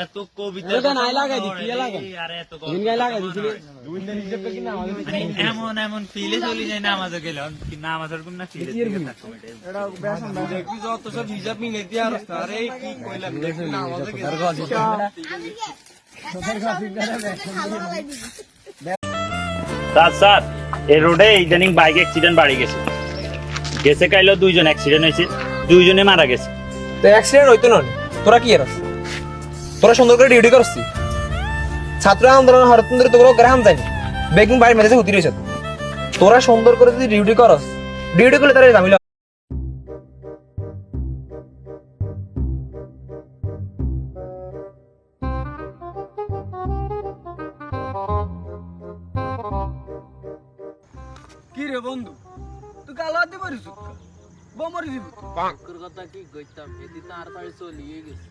এত কবিতা এমন এমন ফিলে চলে যায় নামাজে গেলে নামাজ ওরকম না ফিলে যত সব হিসাব মিলে দিয়ে আর আরে কি কইলাম দেখি নামাজে স্যার এই রোডে ইদানিং বাইক অ্যাক্সিডেন্ট বাড়ি গেছে গেছে কাইলো 2 জন অ্যাক্সিডেন্ট হয়েছে 2 জনে মারা গেছে তো অ্যাক্সিডেন্ট হইতো না তোরা কি এরস তোরা সুন্দর করে ডিউটি করছিস ছাত্র আন্দোলন হরতন ধরে তোরা গ্রাম যায়নি বেকিং বাড়ি মেরেছে হতি রয়েছে তোরা সুন্দর করে যদি ডিউটি করস ডিউটি করলে তারা জামিল কি রে বন্ধু তুই কালো হাতে পারিস বোমরি দিবি কথা কি কইতাম এদিন তাড়াতাড়ি চলিয়ে গেছে